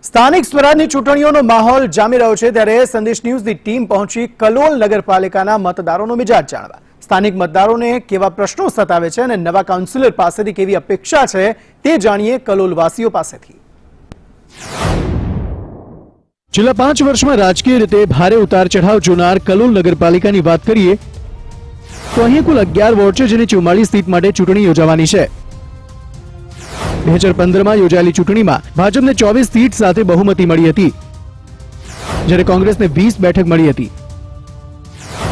સ્થાનિક સ્વરાજની ચૂંટણીઓનો માહોલ જામી રહ્યો છે ત્યારે સંદેશ ન્યૂઝની ટીમ પહોંચી કલોલ નગરપાલિકાના મતદારોનો મિજાજ જાણવા। સ્થાનિક મતદારોને કેવા પ્રશ્નો સતાવે છે અને નવા કાઉન્સિલર પાસેથી કેવી અપેક્ષા છે તે જાણીએ કલોલવાસીઓ પાસેથી। છેલ્લા 5 વર્ષમાં રાજકીય રીતે ભારે ઉતાર ચઢાવ જોનાર કલોલ નગરપાલિકાની વાત કરીએ તો અહીં કુલ 11 વોર્ડ છે, જેની 44 સીટ માટે ચૂંટણી યોજાવાની છે। 2015માં યોજાયેલી ચૂંટણીમાં ભાજપને 24 સીટ સાથે બહુમતી મળી હતી, જ્યારે કોંગ્રેસને 20 બેઠક મળી હતી।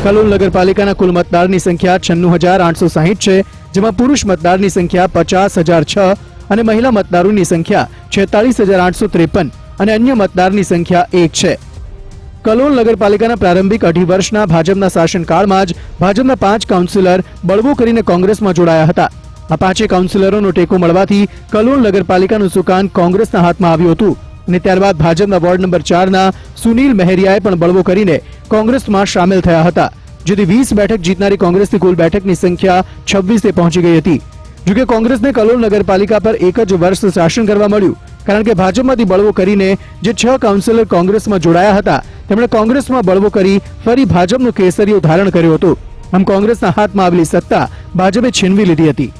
કલોલ નગરપાલિકાના કુલ મતદારની સંખ્યા 96,860 છે, જેમાં પુરુષ મતદારની સંખ્યા 50,006 અને મહિલા મતદારોની સંખ્યા 46,853 અને અન્ય મતદારની સંખ્યા 1 છે। કલોલ નગરપાલિકાના પ્રારંભિક 2.5 વર્ષના ભાજપના શાસનકાળમાં જ ભાજપના 5 કાઉન્સિલર બળવો કરીને કોંગ્રેસમાં જોડાયા હતા। આ 5 કાઉન્સિલરોનો ટેકો મળવાથી કલોલ નગરપાલિકાનું સુકાન કોંગ્રેસના હાથમાં આવ્યું હતું અને ત્યારબાદ ભાજપના વોર્ડ નંબર 4ના સુનિલ મહેરિયાએ પણ બળવો કરીને કોંગ્રેસમાં સામેલ થયા હતા, જેથી 20 બેઠક જીતનારી કોંગ્રેસની કુલ બેઠકની સંખ્યા 26 પહોંચી ગઈ હતી। જોકે કોંગ્રેસને કલોલ નગરપાલિકા પર એક જ વર્ષ શાસન કરવા મળ્યું, કારણ કે ભાજપમાંથી બળવો કરીને જે 6 કાઉન્સિલર કોંગ્રેસમાં જોડાયા હતા તેમણે કોંગ્રેસમાં બળવો કરી ફરી ભાજપનું કેસરીઓ ધારણ કર્યો હતો। આમ કોંગ્રેસના હાથમાં આવેલી સત્તા ભાજપે છીનવી લીધી હતી।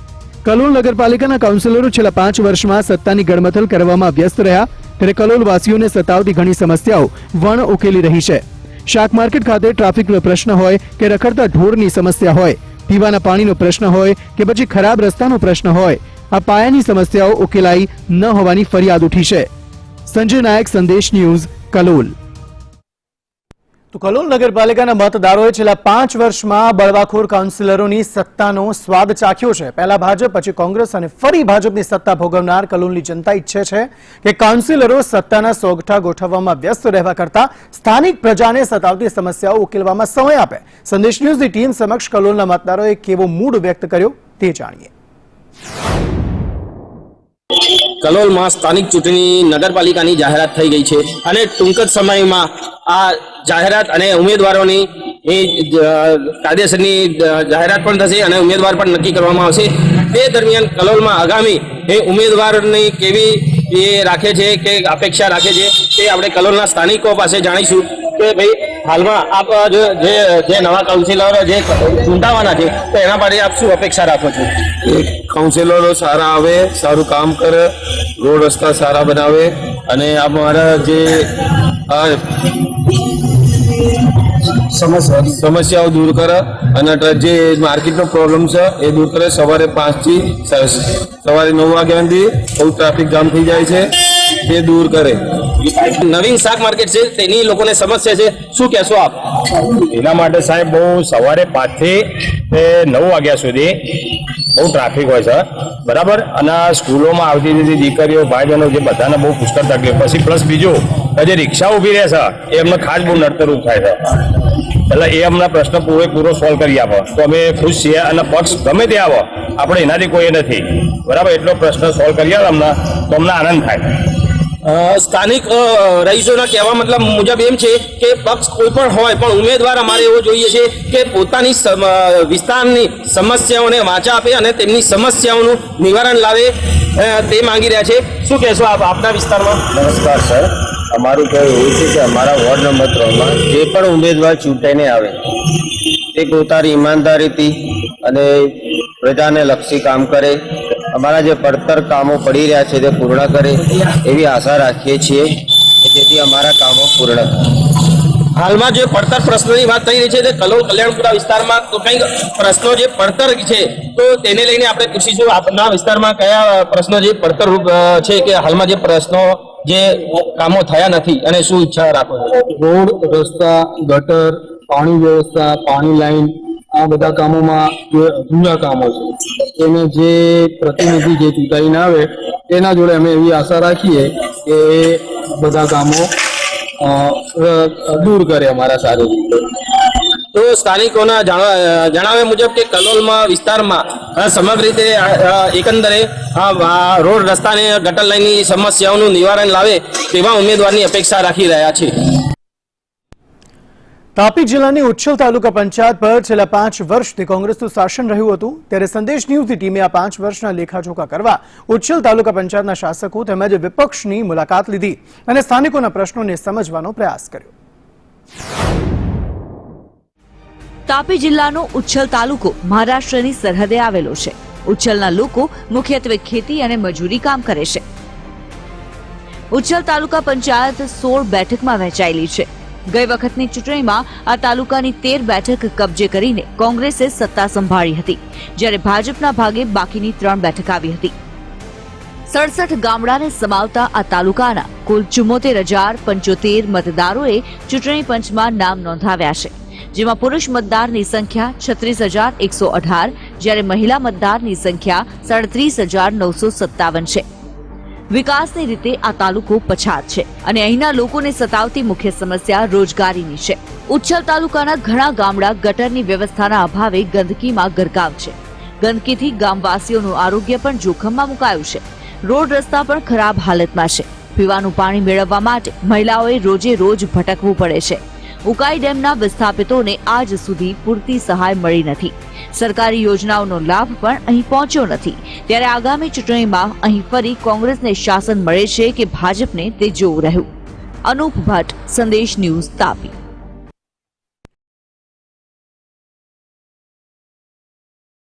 કલોલ નગરપાલિકાના કાઉન્સિલરો છેલ્લા 5 વર્ષમાં સત્તાની ગડમથલ કરવામાં વ્યસ્ત રહ્યા, ત્યારે કલોલવાસીઓને સતાવતી ઘણી સમસ્યાઓ વણ ઉકેલી રહી છે। શાક માર્કેટ ખાતે ટ્રાફિકનો પ્રશ્ન હોય કે રખડતા ઢોરની સમસ્યા હોય, પીવાના પાણીનો પ્રશ્ન હોય કે પછી ખરાબ રસ્તાનો પ્રશ્ન હોય, આ પાયાની સમસ્યાઓ ઉકેલાઈ ન હોવાની ફરિયાદ ઉઠી છે। સંજય નાયક, સંદેશ ન્યૂઝ, કલોલ। તો કલોલ નગરપાલિકાના મતદારોએ છેલ્લા 5 વર્ષમાં બળવાખોર કાઉન્સિલરોની સત્તાનો સ્વાદ ચાખ્યો છે। પહેલા ભાજપ, પછી કોંગ્રેસ અને ફરી ભાજપની સત્તા ભોગવનાર કલોલની જનતા ઈચ્છે છે કે કાઉન્સિલરો સત્તાના સોગઠા ગોઠવવામાં વ્યસ્ત રહેવા કરતા સ્થાનિક પ્રજાને સતાવતી સમસ્યાઓ ઉકેલવામાં સમય આપે। સંદેશ ન્યૂઝની ટીમ સમક્ષ કલોલના મતદારોએ કેવો મૂડ વ્યક્ત કર્યો તે જાણીએ। કલોલમાં સ્થાનિક ચૂંટણી નગરપાલિકાની જાહેરાત થઈ ગઈ છે અને ટૂંક જ સમયમાં આ જાહેરાત અને ઉમેદવારોની કાયદેસરની જાહેરાત પણ થશે અને ઉમેદવાર પણ નક્કી કરવામાં આવશે। તે દરમિયાન કલોલમાં આગામી ઉમેદવારની કેવી એ રાખે છે કે અપેક્ષા રાખે છે તે આપણે કલોલના સ્થાનિકો પાસે જાણીશું કે ભાઈ હાલમાં આપ જે નવા કાઉન્સિલરો જે ચૂંટાવાના છે તો એના માટે આપ શું અપેક્ષા રાખો છો? કાઉન્સિલરો સારા આવે, સારું કામ કરે, રોડ રસ્તા સારા બનાવે અને અમારા જે સમસ્યાઓ દૂર કરે અને જે માર્કેટનો પ્રોબ્લેમ છે એ દૂર કરે। સવારે 5 થી સવારે 9 વાગ્યાથી બહુ ટ્રાફિક જામ થઈ જાય છે, તે દૂર કરે। નવીન શાક માર્કેટ છે તેની લોકોને સમસ્યા છે, શું કહેશો આપ? એના માટે સાહેબ બહુ સવારે 5 થી 9 વાગ્યા સુધી બહુ ટ્રાફિક હોય છે, બરાબર। અને સ્કૂલોમાં આવતી જે દીકરીઓ ભાઈ બહેનો જે બધાને બહુ પુષ્કળ તકલીફ, પછી પ્લસ બીજું જે રિક્ષા ઊભી રહે છે એ અમને ખાસ બહુ નડતરૂપ થાય છે, એટલે એ અમને પ્રશ્ન પૂરો સોલ્વ કરી આપો તો અમે ખુશ છીએ અને પક્ષ ગમે તે આવો આપણે એનાથી કોઈ નથી, બરાબર। એટલો પ્રશ્ન સોલ્વ કરી આવે અમને તો અમને આનંદ થાય। સ્થાનિક રહીશોના કહેવા મતલબ મુજબ એમ છે કે પક્ષ કોઈ પણ હોય પણ ઉમેદવાર અમારે એવો જોઈએ છે કે પોતાની વિસ્તારની સમસ્યાઓને વાચા આપે અને તેમની સમસ્યાઓનું નિવારણ લાવે, તે માંગી રહ્યા છે। શું કહેશો આપ આપના વિસ્તારમાં? નમસ્કાર સર, અમારું કહેવું એવું છે કે અમારા વોર્ડ નંબર 3માં જે પણ ઉમેદવાર ચૂંટાઈને આવે તે પોતાની ઈમાનદારીથી અને પ્રજાને લક્ષી કામ કરે, અમારા જે પડતર કામો પડી રહ્યા છે તે પૂર્ણ કરે એવી આશા રાખીએ છીએ કે જેથી અમારા કામો પૂર્ણ થાય। હાલમાં જે પડતર પ્રશ્નોની વાત થઈ રહી છે તે કલોલ કલ્યાણપુરા વિસ્તારમાં તો કંઈક પ્રશ્નો જે પડતર છે તો તેને લઈને આપણે પૂછીશું આપના વિસ્તારમાં કયા પ્રશ્નો જે પડતર રૂપ છે કે હાલમાં જે પ્રશ્નો જે કામો થયા નથી અને શું ઈચ્છા રાખો છો? રોડ, રસ્તા, ગટર, પાણી વ્યવસ્થા, પાણી લાઈન, આ બધા કામોમાં જે અધૂરા કામો છે એને જે પ્રતિનિધિ જે ચૂંટાઈને આવે તેના જોડે અમે એવી આશા રાખીએ કે બધા કામો દૂર કરે અમારા સારી રીતે। તો સ્થાનિકોના જણાવ્યા મુજબ કે કલોલમાં વિસ્તારમાં સમગ્ર રીતે એકંદરે રોડ રસ્તા અને ગટર લાઈનની સમસ્યાઓનું નિવારણ લાવે તેવા ઉમેદવારની અપેક્ષા રાખી રહ્યા છે। તાપી જિલ્લાની ઉચ્છલ તાલુકા પંચાયત પર છેલ્લા 5 વર્ષથી કોંગ્રેસનું શાસન રહ્યું હતું, ત્યારે સંદેશ ન્યૂઝની ટીમે આ 5 વર્ષના લેખાજોખા કરવા ઉચ્છલ તાલુકા પંચાયતના શાસકો તેમજ વિપક્ષની મુલાકાત લીધી અને સ્થાનિકોના પ્રશ્નોને સમજવાનો પ્રયાસ કર્યો. તાપી જિલ્લાનો ઉચ્છલ તાલુકો મહારાષ્ટ્રની સરહદે આવેલો છે. ઉચ્છલના લોકો મુખ્યત્વે ખેતી અને મજૂરી કામ કરે છે. ઉચ્છલ તાલુકા પંચાયત 16 બેઠકમાં વહેંચાયેલી છે. ગઈ વખતની ચૂંટણીમાં આ તાલુકાની 13 બેઠક કબજે કરીને કોંગ્રેસે સત્તા સંભાળી હતી, જ્યારે ભાજપના ભાગે બાકીની 3 બેઠક આવી હતી. 67 ગામડાને સમાવતા આ તાલુકાના કુલ 74,075 મતદારોએ ચૂંટણી પંચમાં નામ નોંધાવ્યા છે, જેમાં પુરુષ મતદારની સંખ્યા 36,118, જ્યારે મહિલા મતદારની સંખ્યા 37,957 છે. વિકાસની રીતે આ તાલુકો પછાત છે અને અહીંના લોકોને સતાવતી મુખ્ય સમસ્યા રોજગારીની છે. ઉચ્છલ તાલુકાના ઘણા ગામડા ગટરની વ્યવસ્થાના અભાવે ગંદકીમાં ગરકાવ છે. ગંદકીથી ગામવાસીઓનું આરોગ્ય પણ જોખમમાં મુકાયું છે. રોડ રસ્તા પણ ખરાબ હાલતમાં છે. પીવાનું પાણી મેળવવા માટે મહિલાઓએ રોજે રોજ ભટકવું પડે છે. ઉકાઈ ડેમના વિસ્થાપિતોને આજ સુધી પૂરતી સહાય મળી નથી. સરકારી યોજનાઓનો લાભ પણ અહીં પહોંચ્યો નથી. ત્યારે આગામી ચૂંટણીમાં અહીં ફરી કોંગ્રેસને શાસન મળે છે કે ભાજપને તે જોવું રહ્યું. અનુપ ભટ્ટ, સંદેશ ન્યૂઝ, તાપી.